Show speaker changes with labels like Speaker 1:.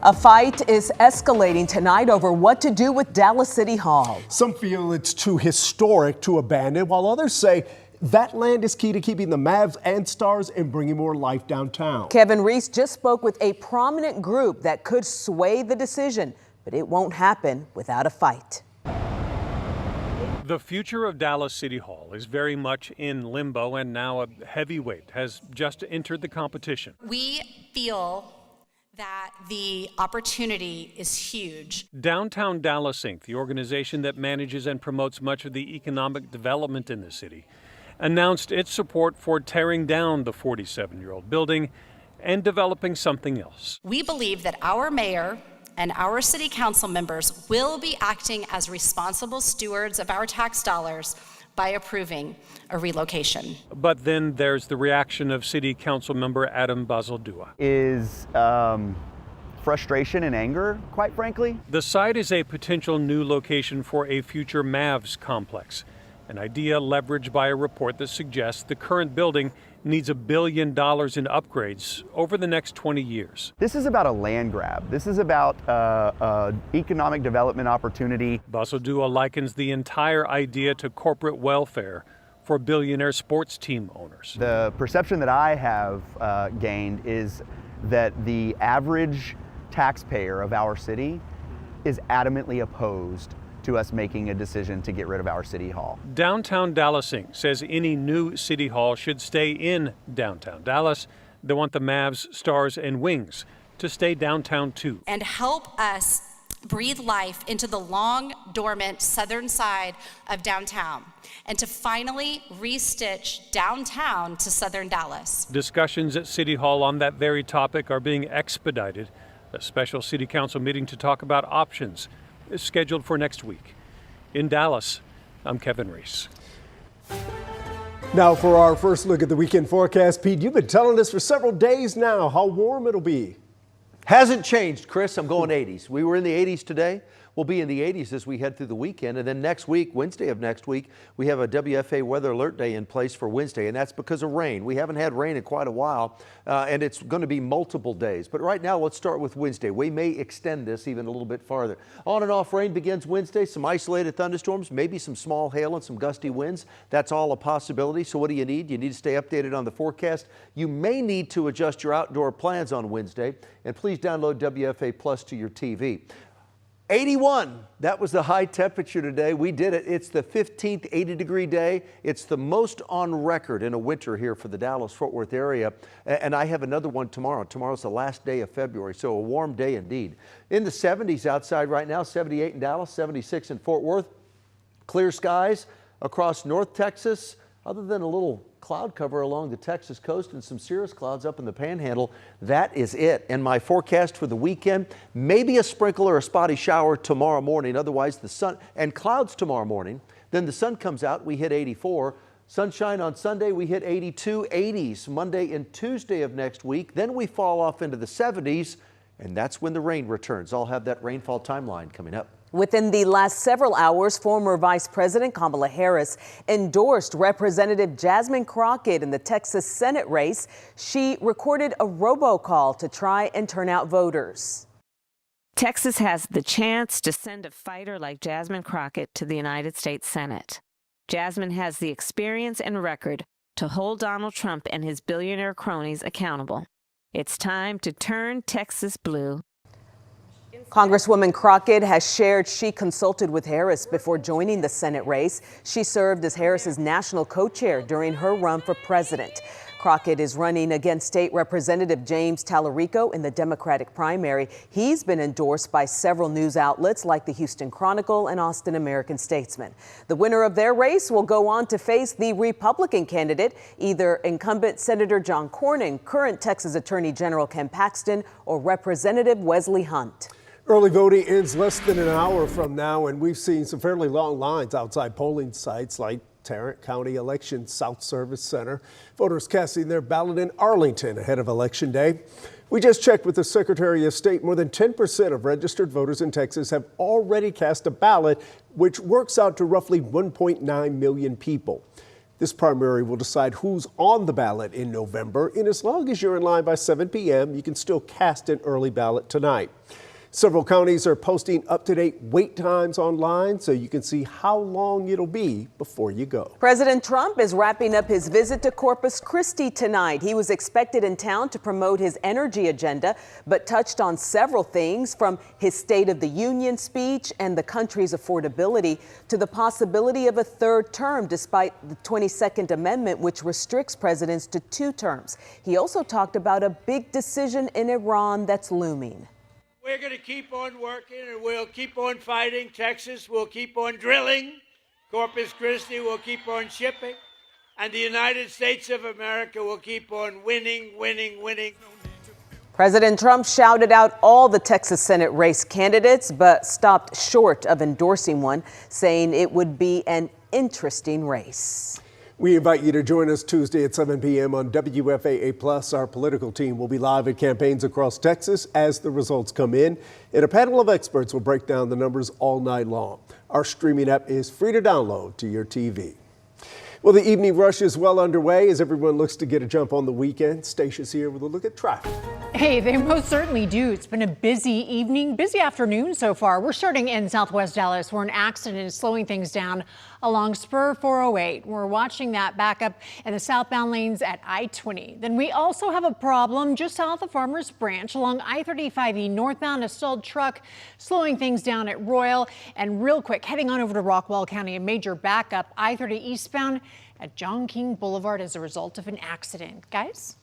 Speaker 1: A fight is escalating tonight over what to do with Dallas City Hall.
Speaker 2: Some feel it's too historic to abandon, while others say that land is key to keeping the Mavs and Stars and bringing more life downtown.
Speaker 1: Kevin Reese just spoke with a prominent group that could sway the decision, but it won't happen without a fight.
Speaker 3: The future of Dallas City Hall is very much in limbo, and now a heavyweight has just entered the competition.
Speaker 4: We feel that the opportunity is huge.
Speaker 3: Downtown Dallas Inc., the organization that manages and promotes much of the economic development in the city, announced its support for tearing down the 47-year-old building and developing something else.
Speaker 4: We believe that our mayor and our city council members will be acting as responsible stewards of our tax dollars by approving a relocation.
Speaker 3: But then there's the reaction of City Council member Adam Bazaldua.
Speaker 5: Is frustration and anger, quite frankly.
Speaker 3: The site is a potential new location for a future Mavs complex, an idea leveraged by a report that suggests the current building needs $1 billion in upgrades over the next 20 years.
Speaker 5: This is about a land grab. This is about economic development opportunity.
Speaker 3: Bazaldua likens the entire idea to corporate welfare for billionaire sports team owners.
Speaker 5: The perception that I have gained is that the average taxpayer of our city is adamantly opposed to us making a decision to get rid of our city hall.
Speaker 3: Downtown Dallas Inc. says any new city hall should stay in downtown Dallas. They want the Mavs, Stars, and Wings to stay downtown too.
Speaker 4: And help us breathe life into the long dormant southern side of downtown and to finally restitch downtown to southern Dallas.
Speaker 3: Discussions at City Hall on that very topic are being expedited. A special city council meeting to talk about options is scheduled for next week. In Dallas, I'm Kevin Reese.
Speaker 2: Now for our first look at the weekend forecast. Pete, you've been telling us for several days now how warm it'll be.
Speaker 6: Hasn't changed, Chris. I'm going 80s. We were in the 80s today. We'll be in the 80s as we head through the weekend. And then next week, Wednesday of next week, we have a WFAA weather alert day in place for Wednesday. And that's because of rain. We haven't had rain in quite a while, and it's going to be multiple days. But right now, let's start with Wednesday. We may extend this even a little bit farther. On and off rain begins Wednesday. Some isolated thunderstorms, maybe some small hail and some gusty winds. That's all a possibility. So what do you need? You need to stay updated on the forecast. You may need to adjust your outdoor plans on Wednesday. And please download WFAA Plus to your TV. 81, that was the high temperature today. We did it. It's the 15th 80-degree day. It's the most on record in a winter here for the Dallas-Fort Worth area. And I have another one tomorrow. Tomorrow's the last day of February, so a warm day indeed. In the 70s outside right now, 78 in Dallas, 76 in Fort Worth. Clear skies across North Texas, other than a little cloud cover along the Texas coast and some cirrus clouds up in the Panhandle. That is it. And my forecast for the weekend, maybe a sprinkle or a spotty shower tomorrow morning. Otherwise, the sun and clouds tomorrow morning. Then the sun comes out, we hit 84. Sunshine on Sunday, we hit 82, 80s Monday and Tuesday of next week. Then we fall off into the 70s, and that's when the rain returns. I'll have that rainfall timeline coming up.
Speaker 1: Within the last several hours, former Vice President Kamala Harris endorsed Representative Jasmine Crockett in the Texas Senate race. She recorded a robocall to try and turn out voters.
Speaker 7: Texas has the chance to send a fighter like Jasmine Crockett to the United States Senate. Jasmine has the experience and record to hold Donald Trump and his billionaire cronies accountable. It's time to turn Texas blue.
Speaker 1: Congresswoman Crockett has shared she consulted with Harris before joining the Senate race. She served as Harris's national co-chair during her run for president. Crockett is running against State Representative James Tallarico in the Democratic primary. He's been endorsed by several news outlets like the Houston Chronicle and Austin American-Statesman. The winner of their race will go on to face the Republican candidate, either incumbent Senator John Cornyn, current Texas Attorney General Ken Paxton, or Representative Wesley Hunt.
Speaker 2: Early voting ends less than an hour from now, and we've seen some fairly long lines outside polling sites like Tarrant County Election South Service Center. Voters casting their ballot in Arlington ahead of Election Day. We just checked with the Secretary of State. More than 10% of registered voters in Texas have already cast a ballot, which works out to roughly 1.9 million people. This primary will decide who's on the ballot in November, and as long as you're in line by 7 p.m., you can still cast an early ballot tonight. Several counties are posting up-to-date wait times online so you can see how long it'll be before you go.
Speaker 1: President Trump is wrapping up his visit to Corpus Christi tonight. He was expected in town to promote his energy agenda, but touched on several things from his State of the Union speech and the country's affordability to the possibility of a third term despite the 22nd Amendment, which restricts presidents to 2 terms. He also talked about a big decision in Iran that's looming.
Speaker 8: We're going to keep on working and we'll keep on fighting. Texas will keep on drilling. Corpus Christi will keep on shipping. And the United States of America will keep on winning, winning, winning.
Speaker 1: President Trump shouted out all the Texas Senate race candidates, but stopped short of endorsing one, saying it would be an interesting race.
Speaker 2: We invite you to join us Tuesday at 7 p.m. on WFAA+. Our political team will be live at campaigns across Texas as the results come in, and a panel of experts will break down the numbers all night long. Our streaming app is free to download to your TV. Well, the evening rush is well underway as everyone looks to get a jump on the weekend. Stacia's here with a look at traffic.
Speaker 9: Hey, they most certainly do. It's been a busy evening, busy afternoon so far. We're starting in Southwest Dallas, where an accident is slowing things down along Spur 408. We're watching that back up in the southbound lanes at I-20. Then we also have a problem just south of Farmers Branch along I-35E northbound, a stalled truck slowing things down at Royal. And real quick, heading on over to Rockwall County, a major backup I-30 eastbound at John King Boulevard as a result of an accident. Guys?